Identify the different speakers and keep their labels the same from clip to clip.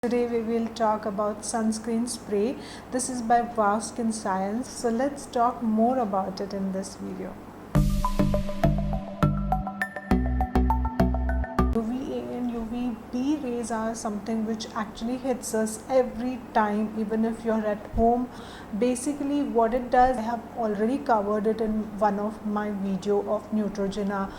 Speaker 1: Today we will talk about sunscreen spray. This is by Wow Skin Science. So let's talk more about it in this video. UVA and UVB rays are something which actually hits us every time, even if you're at home. Basically what it does, I have already covered it in one of my video of Neutrogena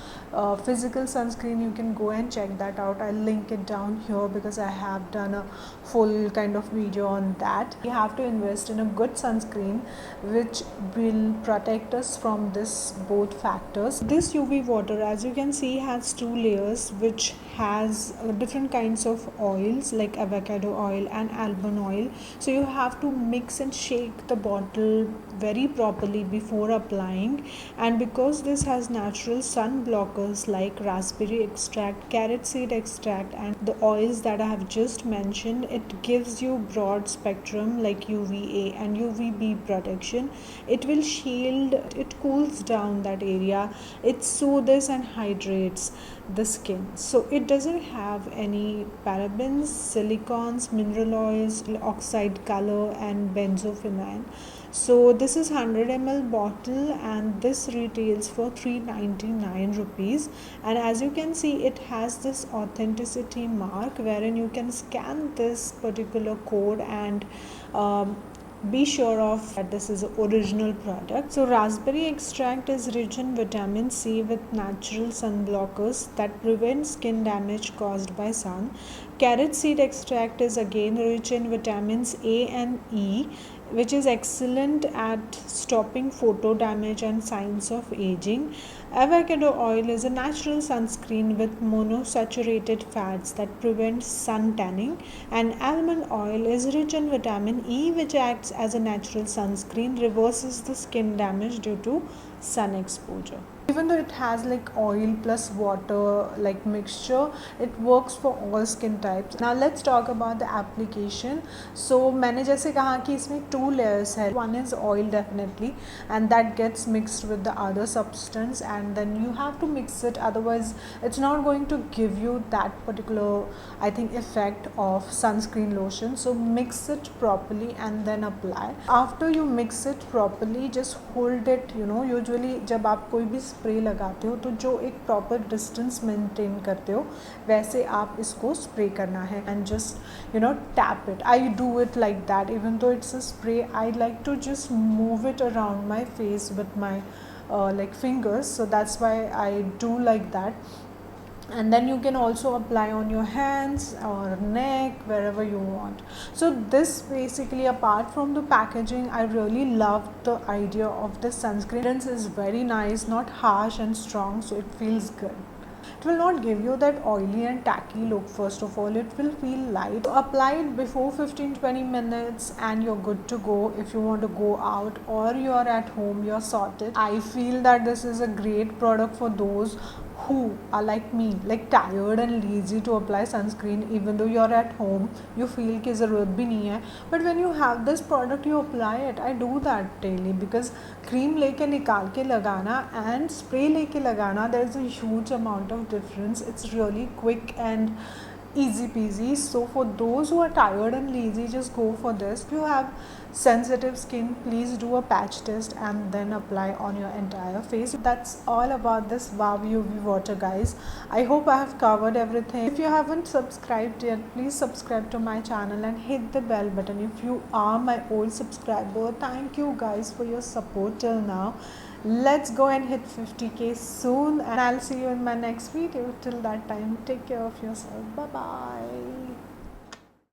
Speaker 1: physical sunscreen. You can go and check that out. I'll link it down here because I have done a full kind of video on that. We have to invest in a good sunscreen which will protect us from this both factors. This UV water, as you can see, has two layers which has different kinds of oils like avocado oil and almond oil. So you have to mix and shake the bottle very properly before applying, and because this has natural sun blockers like raspberry extract, carrot seed extract and the oils that I have just mentioned, it gives you broad spectrum like UVA and UVB protection. It will shield, it cools down that area, it soothes and hydrates the skin. So it doesn't have any parabens, silicones, mineral oils, oxide color and benzophenone. So this is 100 ml bottle and this retails for 399 rupees, and as you can see it has this authenticity mark wherein you can scan this particular code and be sure of that this is an original product. So raspberry extract is rich in vitamin C with natural sun blockers that prevent skin damage caused by sun. Carrot seed extract is again rich in vitamins A and E, which is excellent at stopping photo damage and signs of aging. Avocado oil is a natural sunscreen with monosaturated fats that prevent sun tanning, and almond oil is rich in vitamin E, which acts as a natural sunscreen, reverses the skin damage due to sun exposure. Even though it has like oil plus water like mixture, it works for all skin types. Now let's talk about the application. So मैंने जैसे कहा कि इसमें two layers है. One is oil definitely, and that gets mixed with the other substance, and then you have to mix it, otherwise it's not going to give you that particular, I think, effect of sunscreen lotion. So mix it properly and then apply. After you mix it properly, just hold it, usually जब आप कोई भी spray लगाते हो तो जो एक proper distance maintain करते हो वैसे आप इसको स्प्रे करना है, and just tap it. I do it like that. Even though it's a spray, I like to just move it around my face with my like fingers, so that's why I do like that. And then you can also apply on your hands or neck, wherever you want. So this basically, apart from the packaging, I really love the idea of this sunscreen. It is very nice, not harsh and strong, so it feels good. It will not give you that oily and tacky look. First of all, it will feel light. So apply it before 15-20 minutes and you're good to go. If you want to go out or you're at home, you're sorted. I feel that this is a great product for those who are like me, like tired and lazy to apply sunscreen. Even though you're at home, you feel कि ज़रूरत भी नहीं है, but when you have this product, you apply it. I do that daily because cream लेके निकाल के लगाना and spray लेके लगाना, there's a huge amount of difference. It's really quick and easy peasy. So for those who are tired and lazy, just go for this. If you have sensitive skin, please do a patch test and then apply on your entire face. That's all about this Wow UV water, guys. I hope I have covered everything. If you haven't subscribed yet, please subscribe to my channel and hit the bell button. If you are my old subscriber, thank you guys for your support till now. Let's go and hit 50k soon, and I'll see you in my next video. Till that time, take care of yourself. Bye bye.